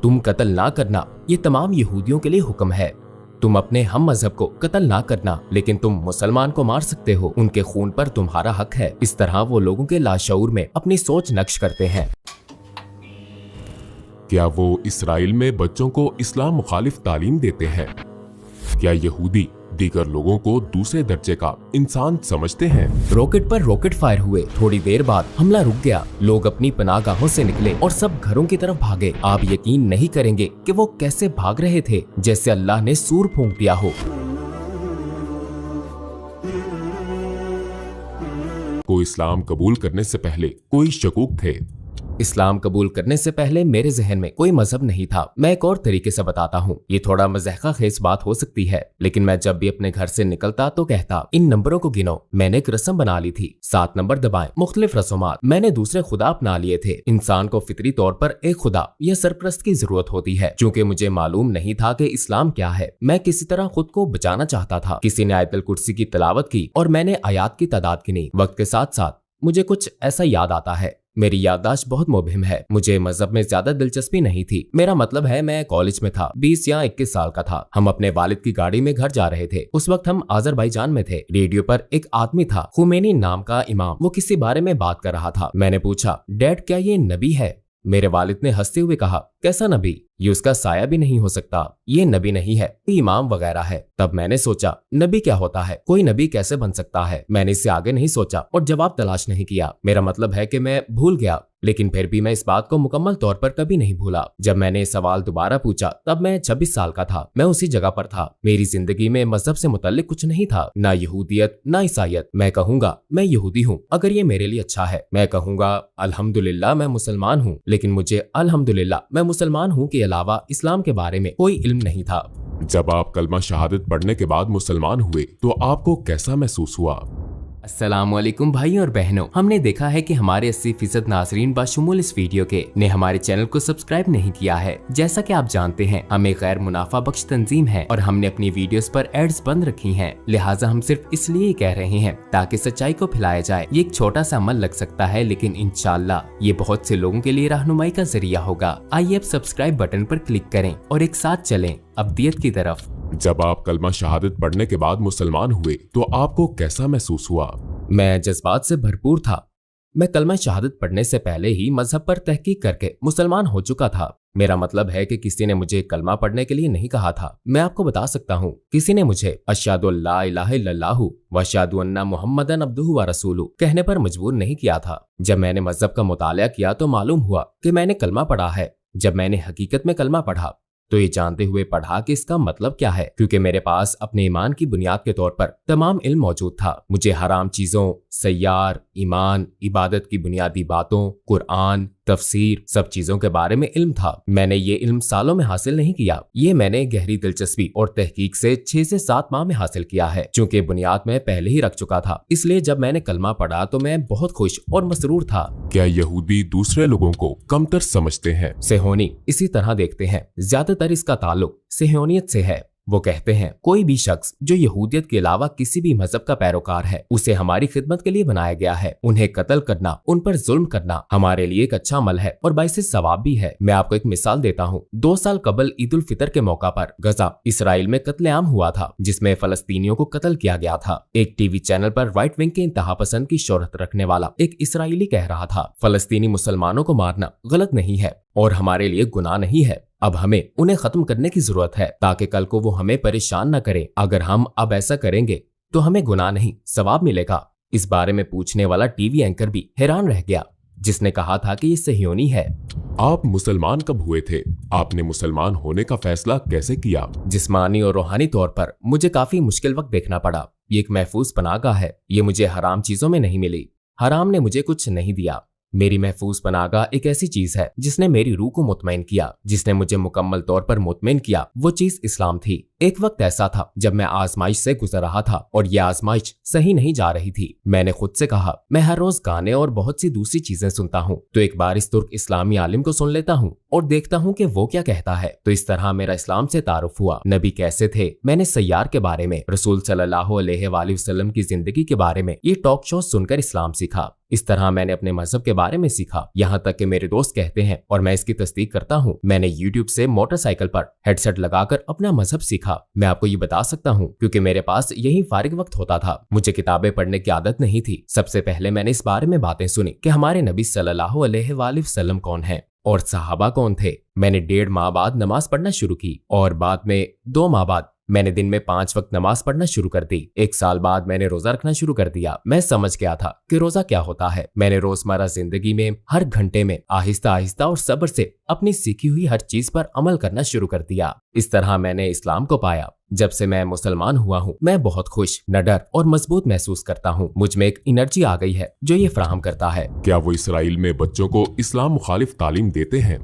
तुम कत्ल ना करना ये तमाम यहूदियों के लिए हुक्म है। तुम अपने हम मजहब को कत्ल ना करना, लेकिन तुम मुसलमान को मार सकते हो। उनके खून पर तुम्हारा हक है। इस तरह वो लोगों के लाशऊर में अपनी सोच नक्श करते हैं। क्या वो इसराइल में बच्चों को इस्लाम मुखालिफ तालीम देते हैं? क्या यहूदी दीगर लोगों को दूसरे दर्जे का इंसान समझते हैं? रॉकेट पर रॉकेट फायर हुए। थोड़ी देर बाद हमला रुक गया। लोग अपनी पनाहगाहों से निकले और सब घरों की तरफ भागे। आप यकीन नहीं करेंगे कि वो कैसे भाग रहे थे, जैसे अल्लाह ने सूर फूंक दिया हो। को इस्लाम कबूल करने से पहले कोई शकूक थे? इस्लाम कबूल करने से पहले मेरे जहन में कोई मजहब नहीं था। मैं एक और तरीके से बताता हूँ। ये थोड़ा मज़ाक़ खेज बात हो सकती है, लेकिन मैं जब भी अपने घर से निकलता तो कहता, इन नंबरों को गिनो। मैंने एक रस्म बना ली थी, 7 नंबर दबाएं। मुख्तलिफ रस्मात। मैंने दूसरे खुदा अपना लिए थे। इंसान को फितरी तौर पर एक खुदा या सरप्रस्त की जरूरत होती है। चूँकि मुझे मालूम नहीं था कि इस्लाम क्या है, मैं किसी तरह खुद को बचाना चाहता था। किसी ने आयतुल कुर्सी की तिलावत की और मैंने आयात की तादाद गिनी। वक्त के साथ साथ मुझे कुछ ऐसा याद आता है। मेरी याददाश्त बहुत मुबहिम है। मुझे मजहब में ज्यादा दिलचस्पी नहीं थी। मेरा मतलब है, मैं कॉलेज में था, 20 या 21 साल का था। हम अपने वालिद की गाड़ी में घर जा रहे थे। उस वक्त हम अजरबैजान में थे। रेडियो पर एक आदमी था, खुमैनी नाम का इमाम। वो किसी बारे में बात कर रहा था। मैंने पूछा, डैड क्या ये नबी है? मेरे वालिद ने हंसते हुए कहा, कैसा नबी? ये उसका साया भी नहीं हो सकता। ये नबी नहीं है, ये इमाम वगैरह है। तब मैंने सोचा, नबी क्या होता है? कोई नबी कैसे बन सकता है? मैंने इससे आगे नहीं सोचा और जवाब तलाश नहीं किया। मेरा मतलब है कि मैं भूल गया, लेकिन फिर भी मैं इस बात को मुकम्मल तौर पर कभी नहीं भूला। जब मैंने ये सवाल दोबारा पूछा, तब मैं 26 साल का था। मैं उसी जगह पर था। मेरी जिंदगी में मजहब से मुतल्लिक कुछ नहीं था, ना यहूदियत ना ईसाइयत। मैं कहूँगा मैं यहूदी हूँ अगर ये मेरे लिए अच्छा है। मैं कहूँगा अल्हम्दुलिल्लाह मैं मुसलमान हूँ, लेकिन मुझे अल्हम्दुलिल्लाह मैं मुसलमान हूँ के अलावा इस्लाम के बारे में कोई इल्म नहीं था। जब आप कलमा शहादत पढ़ने के बाद मुसलमान हुए तो आपको कैसा महसूस हुआ? अस्सलामुअलैकुम भाइयों और बहनों, हमने देखा है कि हमारे 80% नाज़रीन बाशुमूल इस वीडियो के ने हमारे चैनल को सब्सक्राइब नहीं किया है। जैसा कि आप जानते हैं, हम एक गैर मुनाफा बख्श तंजीम है और हमने अपनी वीडियोस पर एड्स बंद रखी हैं। लिहाजा हम सिर्फ इसलिए कह रहे हैं ताकि सच्चाई को फैलाया जाए। ये एक छोटा सा अमल लग सकता है, लेकिन इंशाअल्लाह ये बहुत से लोगों के लिए रहनुमाई का जरिया होगा। आइए अब सब्सक्राइब बटन पर क्लिक करें और एक साथ चलें अब्दियत की तरफ। जब आप कलमा शहादत पढ़ने के बाद मुसलमान हुए तो आपको कैसा महसूस हुआ? मैं जज्बात से भरपूर था। मैं कलमा शहादत पढ़ने से पहले ही मजहब पर तहकीक करके मुसलमान हो चुका था। मेरा मतलब है कि किसी ने मुझे कलमा पढ़ने के लिए नहीं कहा था। मैं आपको बता सकता हूँ, किसी ने मुझे अशहदु अल्ला इलाहा इल्लल्लाहु व अशहदु अन्ना मुहम्मदन अब्दुहु व रसूलुहु कहने पर मजबूर नहीं किया था। जब मैंने मजहब का मुतालिया किया तो मालूम हुआ कि मैंने कलमा पढ़ा है। जब मैंने हकीकत में कलमा पढ़ा तो ये जानते हुए पढ़ा कि इसका मतलब क्या है, क्योंकि मेरे पास अपने ईमान की बुनियाद के तौर पर तमाम इल्म मौजूद था। मुझे हराम चीजों, सय्यार, ईमान, इबादत की बुनियादी बातों, कुरान, तफसीर, सब चीजों के बारे में इल्म था। मैंने ये इल्म सालों में हासिल नहीं किया। ये मैंने गहरी दिलचस्पी और तहकीक से 6 से 7 माह में हासिल किया है। चूंकि बुनियाद में पहले ही रख चुका था, इसलिए जब मैंने कलमा पढ़ा तो मैं बहुत खुश और मसरूर था। क्या यहूदी दूसरे लोगों को कमतर समझते हैं? सेहोनी इसी तरह देखते हैं। ज्यादातर इसका ताल्लुक सेहोनियत से है। वो कहते हैं, कोई भी शख्स जो यहूदियत के अलावा किसी भी मजहब का पैरोकार है, उसे हमारी खिदमत के लिए बनाया गया है। उन्हें कत्ल करना, उन पर जुल्म करना हमारे लिए एक अच्छा अमल है और बाइसे सवाब भी है। मैं आपको एक मिसाल देता हूँ। 2 साल कबल ईद उल फितर के मौका पर गजा इसराइल में कत्लेआम हुआ था, जिसमें फलस्तीनियों को कत्ल किया गया था। एक टीवी चैनल पर राइट विंग के इंतहा पसंद की शोहरत रखने वाला एक इसराइली कह रहा था, फलस्तीनी मुसलमानों को मारना गलत नहीं है और हमारे लिए गुनाह नहीं है। अब हमें उन्हें खत्म करने की जरूरत है ताकि कल को वो हमें परेशान न करें। अगर हम अब ऐसा करेंगे तो हमें गुनाह नहीं सवाब मिलेगा। इस बारे में पूछने वाला टीवी एंकर भी हैरान रह गया, जिसने कहा था कि ये सहियोनी है। आप मुसलमान कब हुए थे? आपने मुसलमान होने का फैसला कैसे किया? जिस्मानी और रूहानी तौर पर मुझे काफी मुश्किल वक्त देखना पड़ा। ये एक महफूज पनाहगाह है। ये मुझे हराम चीजों में नहीं मिली। हराम ने मुझे कुछ नहीं दिया। मेरी महफूज पनाहगाह एक ऐसी चीज है जिसने मेरी रूह को मुतमईन किया, जिसने मुझे मुकम्मल तौर पर मुतमईन किया। वो चीज इस्लाम थी। एक वक्त ऐसा था जब मैं आजमाइश से गुजर रहा था और ये आजमाइश सही नहीं जा रही थी। मैंने खुद से कहा मैं हर रोज गाने और बहुत सी दूसरी चीजें सुनता हूँ, तो एक बार इस तुर्क इस्लामी आलिम को सुन लेता हूँ और देखता हूँ कि वो क्या कहता है। तो इस तरह मेरा इस्लाम से तारुफ हुआ। नबी कैसे थे, मैंने सैयार के बारे में, रसूल सल्लल्लाहु अलैहि वसल्लम की जिंदगी के बारे में ये टॉक शो सुनकर इस्लाम सीखा। इस तरह मैंने अपने मजहब के बारे में सीखा, यहाँ तक कि मेरे दोस्त कहते हैं और मैं इसकी तस्दीक करता हूँ, मैंने YouTube से मोटरसाइकिल पर हेडसेट लगाकर अपना मजहब सीखा। मैं आपको ये बता सकता हूँ क्योंकि मेरे पास यही फारिग वक्त होता था। मुझे किताबें पढ़ने की आदत नहीं थी। सबसे पहले मैंने इस बारे में बातें सुनी कि हमारे नबी सल्लल्लाहु अलैहि वसल्लम कौन है और सहाबा कौन थे। मैंने 1.5 माह बाद नमाज पढ़ना शुरू की और बाद में 2 माह बाद मैंने दिन में 5 वक्त नमाज पढ़ना शुरू कर दी। 1 साल बाद मैंने रोजा रखना शुरू कर दिया। मैं समझ गया था कि रोजा क्या होता है। मैंने रोजमर्रा जिंदगी में हर घंटे में आहिस्ता आहिस्ता और सब्र से अपनी सीखी हुई हर चीज पर अमल करना शुरू कर दिया। इस तरह मैंने इस्लाम को पाया। जब से मैं मुसलमान हुआ हूँ मैं बहुत खुश, निडर और मजबूत महसूस करता हूँ। मुझ में एक एनर्जी आ गई है जो ये फराहम करता है। क्या वो इसराइल में बच्चों को इस्लाम मुखालिफ तालीम देते हैं?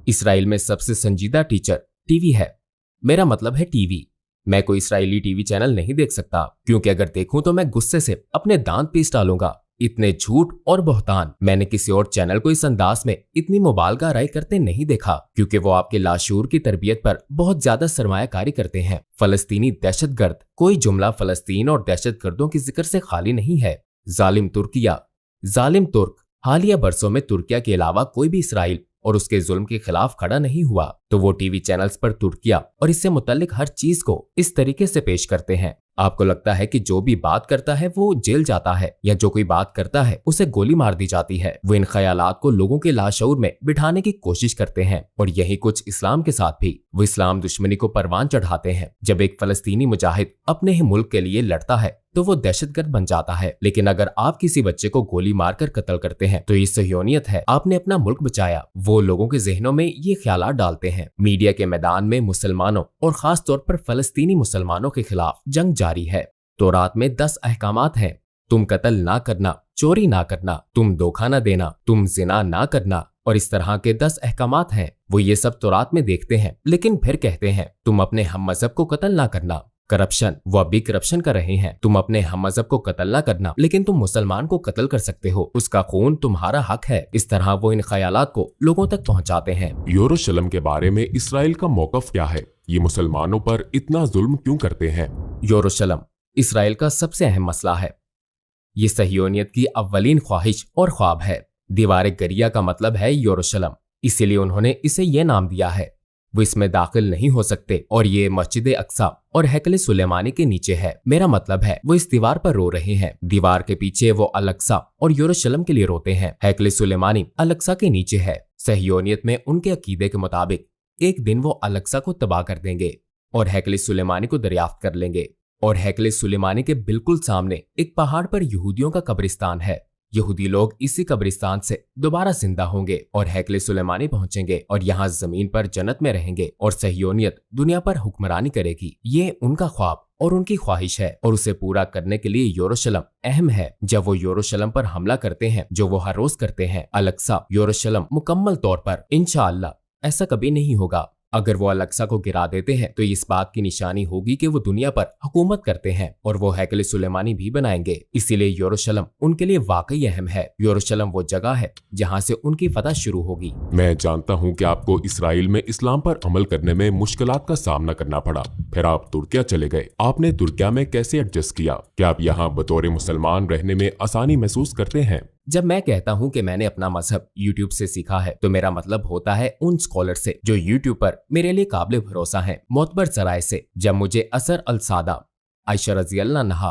इसराइल में सबसे संजीदा टीचर टीवी है। मेरा मतलब है टीवी। मैं कोई इसराइली टीवी चैनल नहीं देख सकता क्योंकि अगर देखूं तो मैं गुस्से से अपने दांत पीस डालूंगा। इतने झूठ और बहतान मैंने किसी और चैनल को इस अंदाज में इतनी मुबालगा राय करते नहीं देखा क्योंकि वो आपके लाशूर की तरबियत पर बहुत ज्यादा सरमायाकारी करते हैं। फलस्तीनी दहशतगर्द, कोई जुमला फलस्तीन और दहशतगर्दों की जिक्र से खाली नहीं है। जालिम तुर्किया, जालिम तुर्क। हालिया बरसों में तुर्किया के अलावा कोई भी इसराइल और उसके जुल्म के खिलाफ खड़ा नहीं हुआ, तो वो टीवी चैनल्स पर तुर्किया और इससे मुतल्लिक हर चीज को इस तरीके से पेश करते हैं। आपको लगता है कि जो भी बात करता है वो जेल जाता है या जो कोई बात करता है उसे गोली मार दी जाती है। वो इन ख्यालात को लोगों के लाशऊर में बिठाने की कोशिश करते हैं और यही कुछ इस्लाम के साथ भी। वो इस्लाम दुश्मनी को परवान चढ़ाते हैं। जब एक फलस्तीनी मुजाहिद अपने ही मुल्क के लिए लड़ता है तो वो दहशतगर्द बन जाता है, लेकिन अगर आप किसी बच्चे को गोली मारकर कत्ल करते हैं तो ये सहयोनियत है, आपने अपना मुल्क बचाया। वो लोगों के जहनों में ये ख्यालात डालते हैं। मीडिया के मैदान में मुसलमानों और खास तौर पर फलस्तीनी मुसलमानों के खिलाफ जंग जारी है। तौरात में 10 अहकामात हैं। तुम कत्ल ना करना, चोरी ना करना, तुम धोखा ना देना, तुम जिना ना करना और इस तरह के 10 अहकामात हैं। वो ये सब तौरात में देखते हैं लेकिन फिर कहते हैं तुम अपने हम मजहब को कत्ल ना करना। करप्शन, वो अब भी करप्शन कर रहे हैं। तुम अपने हम मजहब को कत्ल ना करना लेकिन तुम मुसलमान को कत्ल कर सकते हो, उसका खून तुम्हारा हक है। इस तरह वो इन ख्यालात को लोगों तक पहुंचाते हैं। यरूशलेम के बारे में इसराइल का मौकफ क्या है? ये मुसलमानों पर इतना जुल्म क्यों करते हैं? यरूशलेम इसराइल का सबसे अहम मसला है। ये सहयोनियत की अव्वलीन ख्वाहिश और ख्वाब है। दीवार गरिया का मतलब है यरूशलेम, इसीलिए उन्होंने इसे ये नाम दिया है। वो इसमें दाखिल नहीं हो सकते और ये मस्जिद अक्सा और हैकल सुलेमानी के नीचे है। मेरा मतलब है वो इस दीवार पर रो रहे हैं। दीवार के पीछे वो अल-अक्सा और यरूशलेम के लिए रोते हैं। हैकल सुलेमानी अल-अक्सा के नीचे है। सहयोनियत में उनके अकीदे के मुताबिक एक दिन वो अल-अक्सा को तबाह कर देंगे और हैकल सुलेमानी को दरियाफ्त कर लेंगे। और हैकल सुलेमानी के बिल्कुल सामने एक पहाड़ पर यहूदियों का कब्रिस्तान है। यहूदी लोग इसी कब्रिस्तान से दोबारा जिंदा होंगे और हैकल सुलेमानी पहुंचेंगे और यहाँ जमीन पर जन्नत में रहेंगे और सहयोनियत दुनिया पर हुक्मरानी करेगी। ये उनका ख्वाब और उनकी ख्वाहिश है और उसे पूरा करने के लिए यरूशलेम अहम है। जब वो यरूशलेम पर हमला करते हैं, जो वो हर रोज करते हैं, अल-अक्सा यरूशलेम मुकम्मल तौर पर इंशाअल्लाह ऐसा कभी नहीं होगा। अगर वो अल-अक्सा को गिरा देते हैं तो इस बात की निशानी होगी कि वो दुनिया पर हुकूमत करते हैं और वो हैकल सुलेमानी भी बनाएंगे। इसीलिए यरूशलेम उनके लिए वाकई अहम है। यरूशलेम वो जगह है जहाँ से उनकी फतह शुरू होगी। मैं जानता हूँ कि आपको इसराइल में इस्लाम पर अमल करने में मुश्किलात का सामना करना पड़ा, फिर आप तुर्किया चले गए। आपने तुर्किया में कैसे एडजस्ट किया? क्या आप यहाँ बतौर मुसलमान रहने में आसानी महसूस करते हैं? जब मैं कहता हूँ कि मैंने अपना मजहब YouTube से सीखा है तो मेरा मतलब होता है उन स्कॉलर से जो YouTube पर मेरे लिए काबिल भरोसा हैं। मोतबर जराए से जब मुझे असर अल सादा, आयशा रजी अल्लाह अन्हा,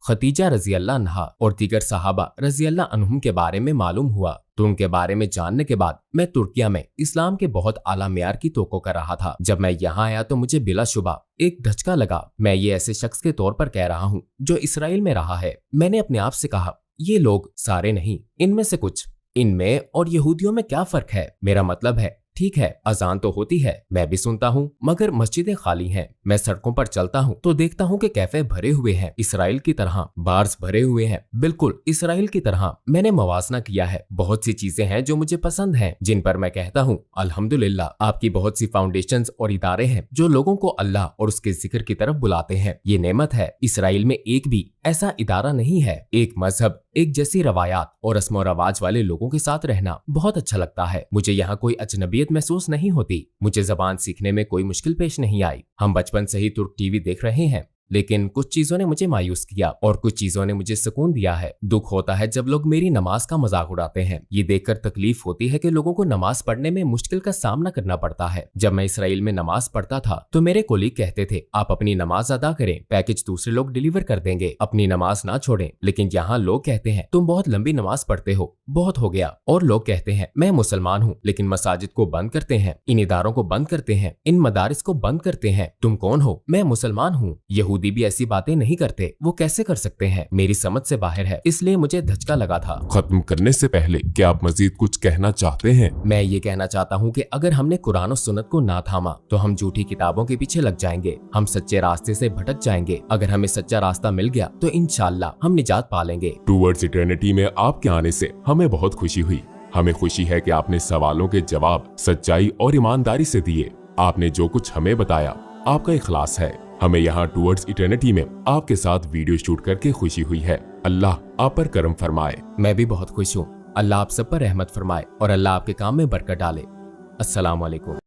खतीजा रजी अल्लाह अन्हा और दीगर सहाबा रजी अल्लाह अन्हुम के बारे में मालूम हुआ तो उनके बारे में जानने के बाद मैं तुर्किया में इस्लाम के बहुत आला मेयार की तोक़ो कर रहा था। जब मैं यहाँ आया तो मुझे बिलाशुबा एक धचका लगा। मैं ये ऐसे शख्स के तौर पर कह रहा हूँ जो इसराइल में रहा है। मैंने अपने आप से कहा ये लोग सारे नहीं, इनमें से कुछ, इनमें और यहूदियों में क्या फर्क है? मेरा मतलब है ठीक है, अजान तो होती है, मैं भी सुनता हूँ, मगर मस्जिदें खाली हैं। मैं सड़कों पर चलता हूँ तो देखता हूँ कि कैफे भरे हुए हैं, इसराइल की तरह। बार्स भरे हुए हैं, बिल्कुल इसराइल की तरह। मैंने मवाजना किया है। बहुत सी चीजें हैं जो मुझे पसंद हैं, जिन पर मैं कहता हूँ अल्हम्दुलिल्लाह। आपकी बहुत सी फाउंडेशंस और इदारे हैं जो लोगों को अल्लाह और उसके जिक्र की तरफ बुलाते हैं। ये नेमत है। इसराइल में एक भी ऐसा इदारा नहीं है। एक मजहब, एक जैसी रवायात और रस्म और रवाज वाले लोगों के साथ रहना बहुत अच्छा लगता है। मुझे यहाँ कोई अजनबियत महसूस नहीं होती। मुझे जबान सीखने में कोई मुश्किल पेश नहीं आई। हम बचपन से ही तुर्क टीवी देख रहे हैं, लेकिन कुछ चीजों ने मुझे मायूस किया और कुछ चीजों ने मुझे सुकून दिया है। दुख होता है जब लोग मेरी नमाज का मजाक उड़ाते हैं। ये देखकर तकलीफ होती है कि लोगों को नमाज पढ़ने में मुश्किल का सामना करना पड़ता है। जब मैं इसराइल में नमाज पढ़ता था तो मेरे कोलीग कहते थे, आप अपनी नमाज अदा करें, पैकेज दूसरे लोग डिलीवर कर देंगे, अपनी नमाज ना छोड़ें। लेकिन यहाँ लोग कहते हैं, तुम बहुत लंबी नमाज पढ़ते हो, बहुत हो गया। और लोग कहते हैं, मैं मुसलमान हूँ लेकिन मसाजिद को बंद करते हैं, इन इदारों को बंद करते हैं, इन मदारिस को बंद करते हैं। तुम कौन हो? मैं मुसलमान हूँ। यहूदी भी ऐसी बातें नहीं करते, वो कैसे कर सकते हैं? मेरी समझ से बाहर है, इसलिए मुझे धचका लगा था। खत्म करने से पहले क्या आप मजीद कुछ कहना चाहते हैं? मैं ये कहना चाहता हूँ कि अगर हमने कुरान और सुन्नत को ना थामा तो हम झूठी किताबों के पीछे लग जाएंगे, हम सच्चे रास्ते से भटक जाएंगे। अगर हमें सच्चा रास्ता मिल गया तो इंशाअल्लाह हम निजात पा लेंगे। टूवर्ड्स इटर्निटी में आपके आने से हमें बहुत खुशी हुई। हमें खुशी है कि आपने सवालों के जवाब सच्चाई और ईमानदारी से दिए। आपने जो कुछ हमें बताया आपका इखलास है। हमें यहाँ टूवर्ड्स इटर्निटी में आपके साथ वीडियो शूट करके खुशी हुई है। अल्लाह आप पर करम फरमाए। मैं भी बहुत खुश हूँ। अल्लाह आप सब पर रहमत फरमाए और अल्लाह आपके काम में बरकत डाले। अस्सलाम वालेकुम।